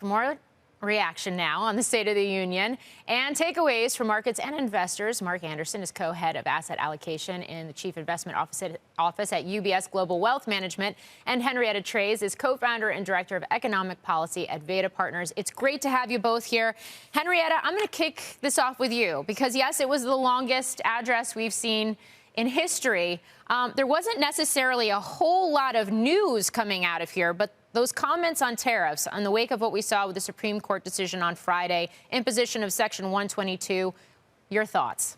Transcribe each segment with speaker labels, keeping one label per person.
Speaker 1: More reaction now on the State of the Union and takeaways from markets and investors. Mark Anderson is co-head of asset allocation in the Chief Investment Office at UBS Global Wealth Management. And Henrietta Treyz is co-founder and director of economic policy at Veda Partners. It's great to have you both here. Henrietta, I'm going to kick this off with you because, yes, it was the longest address we've seen in history. There wasn't necessarily a whole lot of news coming out of here, but those comments on tariffs in the wake of what we saw with the Supreme Court decision on Friday, imposition of Section 122, your thoughts?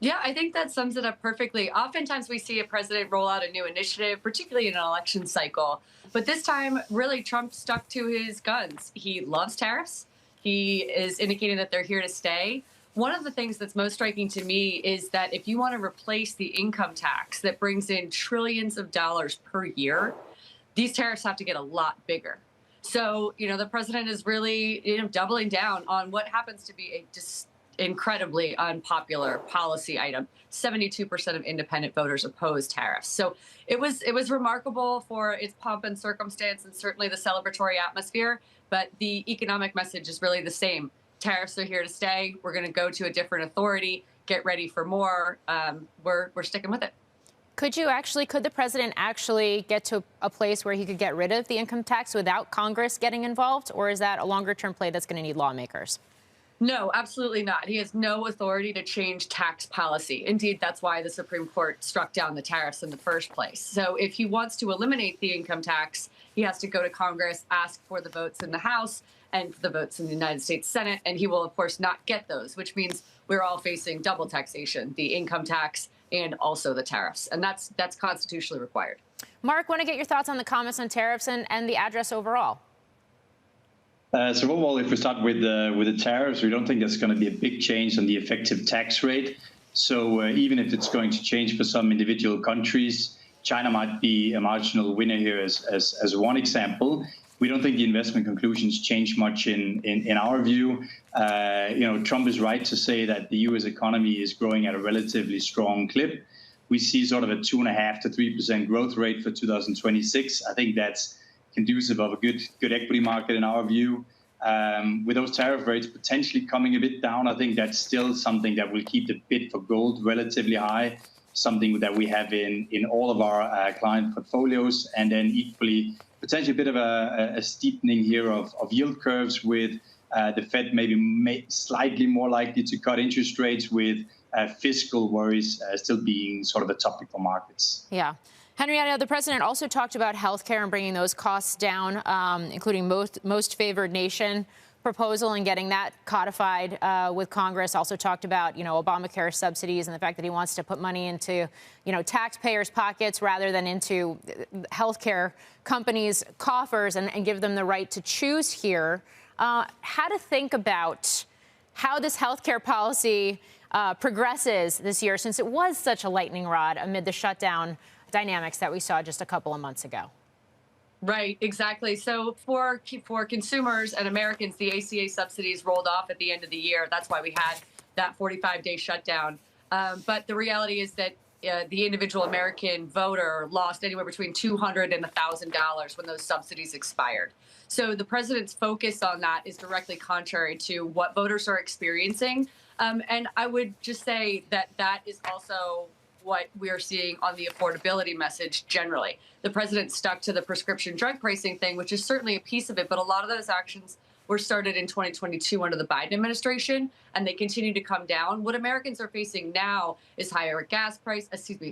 Speaker 2: Yeah, I think that sums it up perfectly. Oftentimes we see a president roll out a new initiative, particularly in an election cycle. But this time, really, Trump stuck to his guns. He loves tariffs. He is indicating that they're here to stay. One of the things that's most striking to me is that if you want to replace the income tax that brings in trillions of dollars per year, these tariffs have to get a lot bigger. So, the president is really, doubling down on what happens to be a just incredibly unpopular policy item. 72% of independent voters oppose tariffs. So it was remarkable for its pomp and circumstance and certainly the celebratory atmosphere. But the economic message is really the same. Tariffs are here to stay. We're going to go to a different authority. Get ready for more. We're sticking with it.
Speaker 1: Could the president actually get to a place where he could get rid of the income tax without Congress getting involved? Or is that a longer term play that's going to need lawmakers?
Speaker 2: No, absolutely not. He has no authority to change tax policy. Indeed, that's why the Supreme Court struck down the tariffs in the first place. So if he wants to eliminate the income tax, he has to go to Congress, ask for the votes in the House and the votes in the United States Senate. And he will, of course, not get those, which means we're all facing double taxation, the income tax and also the tariffs. And that's constitutionally required.
Speaker 1: Mark, want to get your thoughts on the comments on tariffs and the address overall?
Speaker 3: So overall, if we start with the tariffs, we don't think there's going to be a big change on the effective tax rate. So even if it's going to change for some individual countries, China might be a marginal winner here as one example. We don't think the investment conclusions change much in our view. Trump is right to say that the U.S. economy is growing at a relatively strong clip. We see sort of a 2.5% to 3% growth rate for 2026. I think that's conducive of a good equity market in our view. With those tariff rates potentially coming a bit down, I think that's still something that will keep the bid for gold relatively high, something that we have in all of our client portfolios, and then equally potentially a bit of a steepening here of yield curves with the Fed maybe slightly more likely to cut interest rates with fiscal worries still being sort of a topic for markets.
Speaker 1: Yeah. Henrietta, the president also talked about health care and bringing those costs down, including most favored nation proposal and getting that codified with Congress. Also talked about, Obamacare subsidies and the fact that he wants to put money into, taxpayers' pockets rather than into healthcare companies' coffers and give them the right to choose here. How to think about how this healthcare policy progresses this year, since it was such a lightning rod amid the shutdown dynamics that we saw just a couple of months ago.
Speaker 2: Right, exactly. So for consumers and Americans, the ACA subsidies rolled off at the end of the year. That's why we had that 45-day shutdown. But the reality is that the individual American voter lost anywhere between $200 and $1,000 when those subsidies expired. So the president's focus on that is directly contrary to what voters are experiencing. And I would just say that that is also what we are seeing on the affordability message generally. The president stuck to the prescription drug pricing thing, which is certainly a piece of it, but a lot of those actions were started in 2022 under the Biden administration, and they continue to come down. What Americans are facing now is higher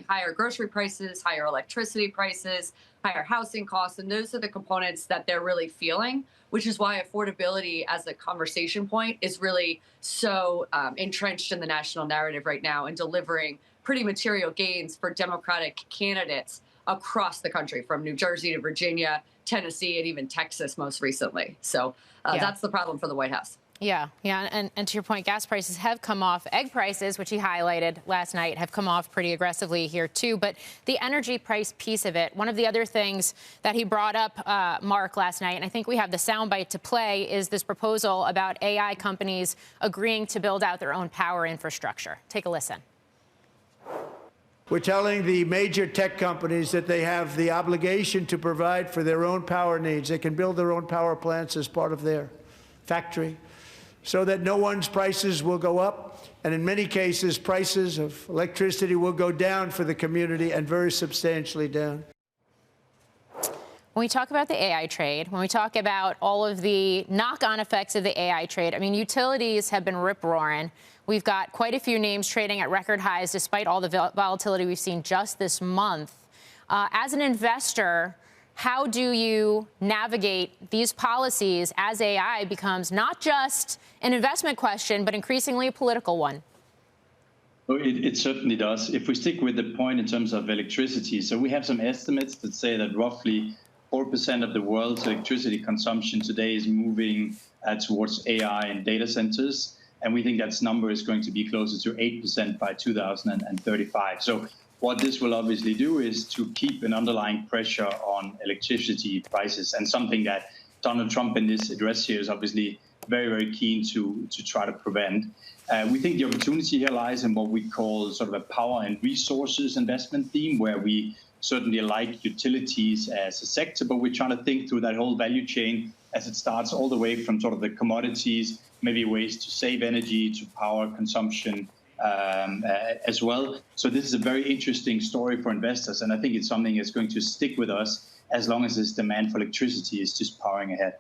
Speaker 2: higher grocery prices, higher electricity prices, higher housing costs, and those are the components that they're really feeling, which is why affordability as a conversation point is really so entrenched in the national narrative right now and delivering pretty material gains for Democratic candidates across the country, from New Jersey to Virginia, Tennessee, and even Texas most recently. So that's the problem for the White House.
Speaker 1: Yeah. And to your point, gas prices have come off. Egg prices, which he highlighted last night, have come off pretty aggressively here, too. But the energy price piece of it, one of the other things that he brought up, Mark, last night, and I think we have the soundbite to play, is this proposal about AI companies agreeing to build out their own power infrastructure. Take a listen.
Speaker 4: We're telling the major tech companies that they have the obligation to provide for their own power needs. They can build their own power plants as part of their factory, so that no one's prices will go up. And in many cases, prices of electricity will go down for the community, and very substantially down.
Speaker 1: When we talk about the AI trade, when we talk about all of the knock-on effects of the AI trade, I mean, utilities have been rip-roaring. We've got quite a few names trading at record highs despite all the volatility we've seen just this month. As an investor, how do you navigate these policies as AI becomes not just an investment question, but increasingly a political one?
Speaker 3: It certainly does. If we stick with the point in terms of electricity, so we have some estimates that say that roughly 4% of the world's electricity consumption today is moving towards AI and data centers. And we think that number is going to be closer to 8% by 2035. So what this will obviously do is to keep an underlying pressure on electricity prices, and something that Donald Trump in this address here is obviously very, very keen to try to prevent. We think the opportunity here lies in what we call sort of a power and resources investment theme, where we certainly like utilities as a sector, but we're trying to think through that whole value chain as it starts all the way from sort of the commodities, maybe ways to save energy, to power consumption as well. So this is a very interesting story for investors, and I think it's something that's going to stick with us as long as this demand for electricity is just powering ahead.